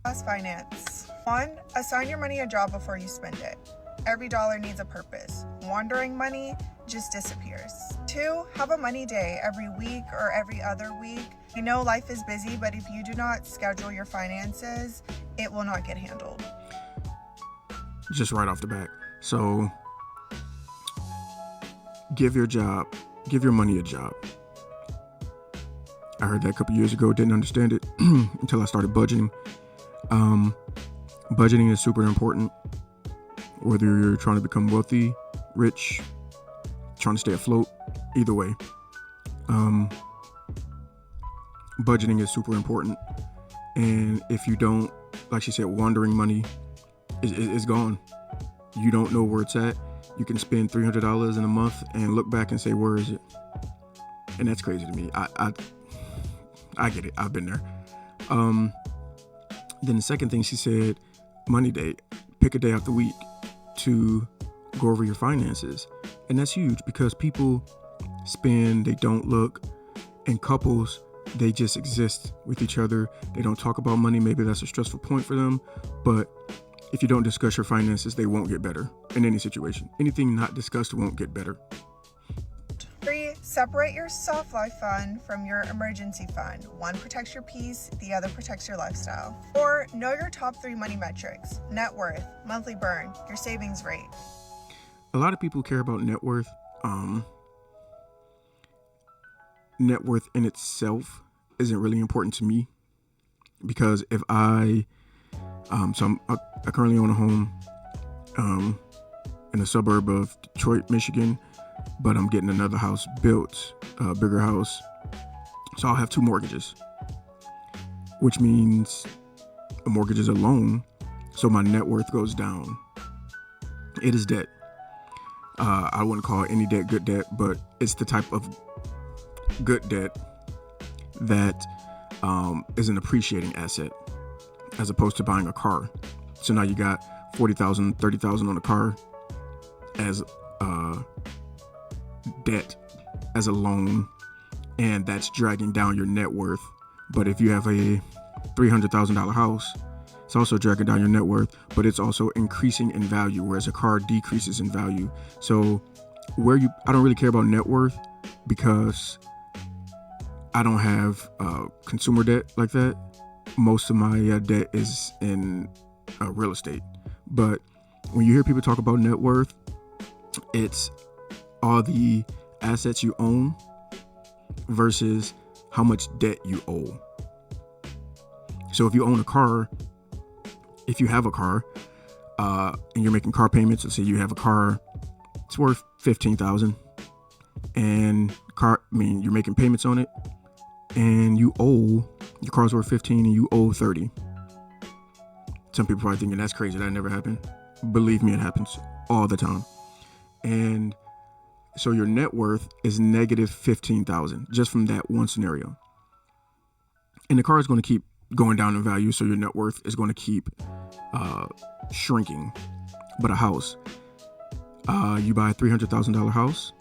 Last finance. 1. Assign your money a job before you spend it. Every dollar needs a purpose. Wandering money just disappears. 2. Have a money day every week or every other week. I know life is busy, but if you do not schedule your finances, it will not get handled. Just right off the bat. So give your money a job. I heard that a couple years ago, didn't understand it until I started budgeting. Budgeting is super important, whether you're trying to become wealthy, rich, trying to stay afloat, either way. Budgeting is super important. And if you don't, like she said, wandering money is gone. You don't know where it's at. You can spend $300 in a month and look back and say, where is it? And that's crazy to me. I get it. I've been there. Then the second thing she said, money day. Pick a day out the week to go over your finances. And that's huge because people spend, they don't look, and couples, they just exist with each other. They don't talk about money. Maybe that's a stressful point for them. But if you don't discuss your finances, they won't get better in any situation. Anything not discussed won't get better. 3. Separate your soft life fund from your emergency fund. One protects your peace, the other protects your lifestyle. 4. Know your top 3 money metrics: net worth, monthly burn, your savings rate. A lot of people care about net worth. Net worth in itself isn't really important to me because if I currently own a home in a suburb of Detroit, Michigan, but I'm getting another house built, a bigger house. So I'll have 2 mortgages, which means a mortgage is a loan. So my net worth goes down. It is debt. I wouldn't call any debt good debt, but it's the type of good debt that is an appreciating asset as opposed to buying a car. So now you got $40,000, $30,000 on a car as debt, as a loan, and that's dragging down your net worth. But if you have a $300,000 house, it's also dragging down your net worth, but it's also increasing in value, whereas a car decreases in value. So I don't really care about net worth because I don't have consumer debt like that. Most of my debt is in real estate. But when you hear people talk about net worth, it's all the assets you own versus how much debt you owe. So if you own a car, if you have a car, and you're making car payments, let's say you have a car, it's worth $15,000, and you're making payments on it, and your car's worth $15,000 and you owe $30,000. Some people probably thinking that's crazy. That never happened. Believe me, it happens all the time. And so your net worth is negative $15,000 just from that one scenario. And the car is going to keep going down in value, so your net worth is going to keep shrinking. But a house, you buy a $300,000 house,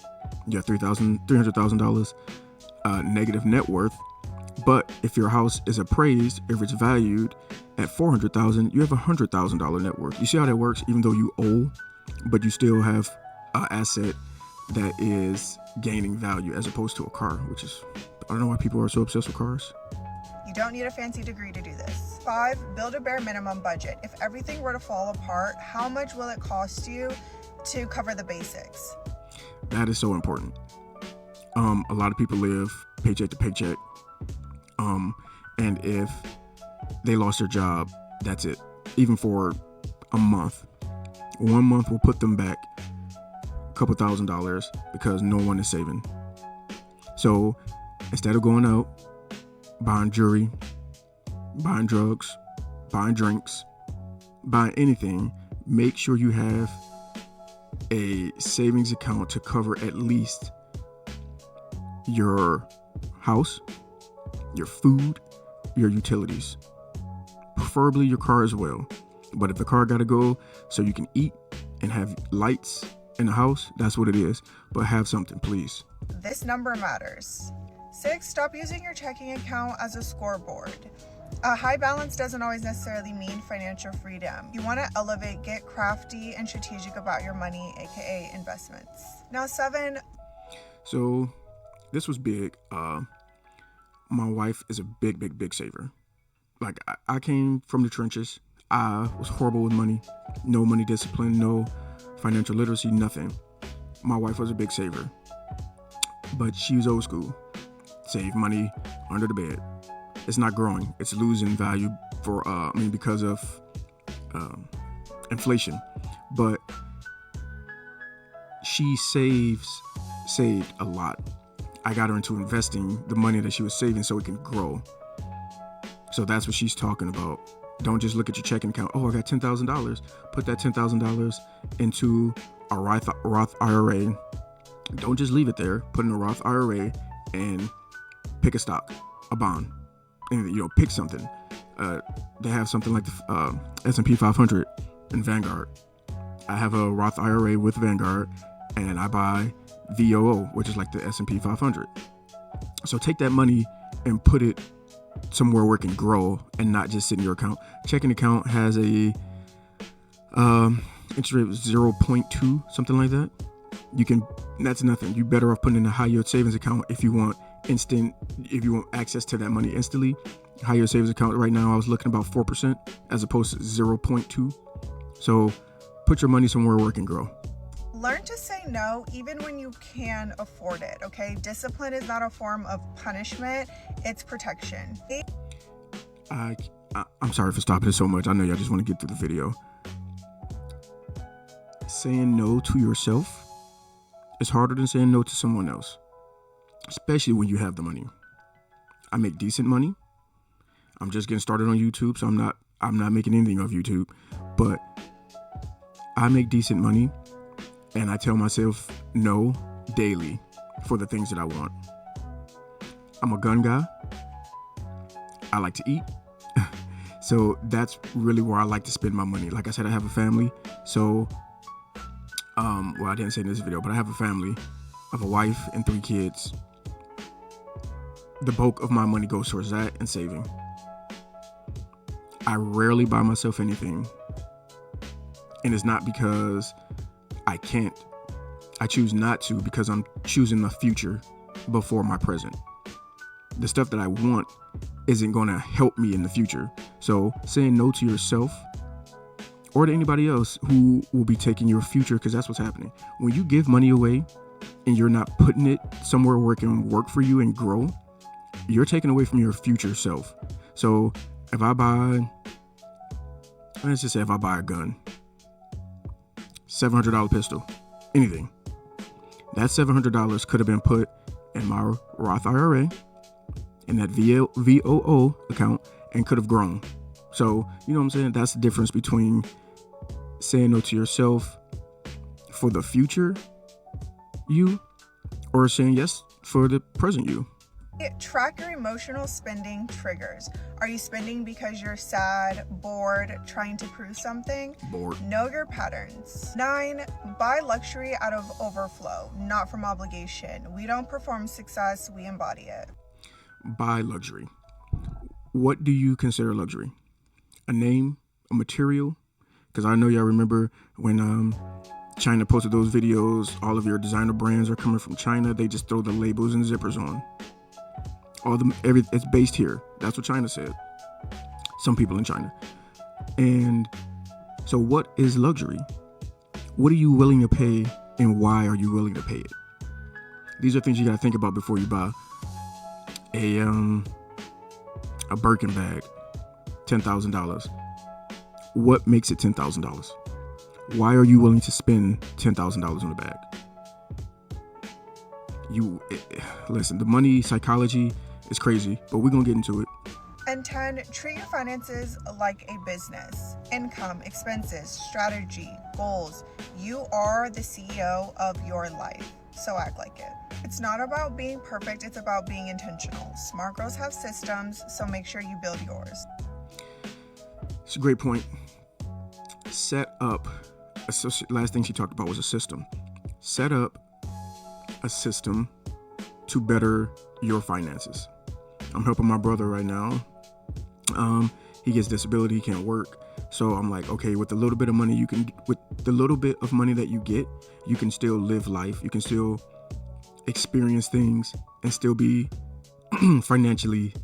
you have $300,000 negative net worth. But if your house is appraised, if it's valued at $400,000, you have $100,000 net worth. You see how that works? Even though you owe, but you still have an asset that is gaining value as opposed to a car, which is, I don't know why people are so obsessed with cars. You don't need a fancy degree to do this. 5. Build a bare minimum budget. If everything were to fall apart, how much will it cost you to cover the basics? That is so important. A lot of people live paycheck to paycheck. And if they lost their job, that's it. Even for a month. 1 month will put them back a couple $1,000s because no one is saving. So instead of going out, buying jewelry, buying drugs, buying drinks, buying anything, make sure you have a savings account to cover at least your house, your food, your utilities, preferably your car as well. But if the car got to go so you can eat and have lights in the house, that's what it is. But have something, please. This number matters. 6. Stop using your checking account as a scoreboard. A high balance doesn't always necessarily mean financial freedom. You want to elevate, get crafty and strategic about your money, aka investments. Now 7. So this was big. My wife is a big saver. Like I came from the trenches. I was horrible with money, no money discipline, no financial literacy, nothing. My wife was a big saver, but she was old school. Save money under the bed. It's not growing. It's losing value because of inflation. But she saved a lot. I got her into investing the money that she was saving so it can grow. So that's what she's talking about. Don't just look at your checking account. Oh, I got $10,000. Put that $10,000 into a Roth IRA. Don't just leave it there. Put in a Roth IRA and pick a stock, a bond, and pick something. They have something like the S&P 500 and Vanguard. I have a Roth IRA with Vanguard, and I buy VOO, which is like the S&P 500. So take that money and put it somewhere where it can grow and not just sit in your account. Checking account has a interest rate of 0.2, something like that. That's nothing. You better off putting in a high yield savings account if you want access to that money instantly. High yield savings account right now, I was looking about 4% as opposed to 0.2. So put your money somewhere where it can grow. Learn to say no even when you can afford it, okay? Discipline is not a form of punishment, it's protection. I'm sorry for stopping it so much. I know y'all just want to get through the video. Saying no to yourself is harder than saying no to someone else, especially when you have the money. I make decent money. I'm just getting started on YouTube, so I'm not making anything off YouTube, but I make decent money. And I tell myself no daily for the things that I want. I'm a gun guy. I like to eat. So that's really where I like to spend my money. Like I said, I have a family. So, I didn't say in this video, but I have a family. I have a wife and 3 kids. The bulk of my money goes towards that and saving. I rarely buy myself anything. And it's not because I can't. I choose not to because I'm choosing the future before my present. The stuff that I want isn't going to help me in the future. So saying no to yourself or to anybody else who will be taking your future, because that's what's happening. When you give money away and you're not putting it somewhere where it can work for you and grow, you're taking away from your future self. So let's just say if I buy a gun, $700 pistol, anything. That $700 could have been put in my Roth IRA, in that VOO account, and could have grown. So, you know what I'm saying? That's the difference between saying no to yourself for the future you or saying yes for the present you. Track your emotional spending triggers. Are you spending because you're sad, bored, trying to prove something? Bored. Know your patterns. 9, buy luxury out of overflow, not from obligation. We don't perform success, we embody it. Buy luxury. What do you consider luxury? A name? A material? Because I know y'all remember when China posted those videos, all of your designer brands are coming from China. They just throw the labels and zippers on. It's based here. That's what China said. Some people in China. And so what is luxury? What are you willing to pay and why are you willing to pay it? These are things you got to think about before you buy a Birkin bag, $10,000. What makes it $10,000? Why are you willing to spend $10,000 on a bag? Listen, the money psychology is crazy, but we're going to get into it. And 10, treat your finances like a business. Income, expenses, strategy, goals. You are the CEO of your life, so act like it. It's not about being perfect, it's about being intentional. Smart girls have systems, so make sure you build yours. It's a great point. Last thing she talked about was a system. Set up a system to better your finances. I'm helping my brother right now. He gets disability, he can't work. So I'm like, okay, with the little bit of money that you get, you can still live life. You can still experience things and still be financially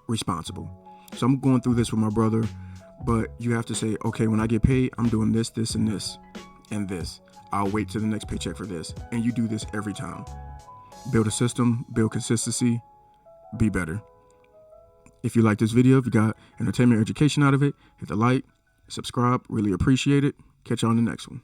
responsible. So I'm going through this with my brother, but you have to say, okay, when I get paid, I'm doing this, this, and this, and this. I'll wait till the next paycheck for this. And you do this every time. Build a system, build consistency, be better. If you like this video, if you got entertainment or education out of it, hit the like, subscribe, really appreciate it. Catch you on the next one.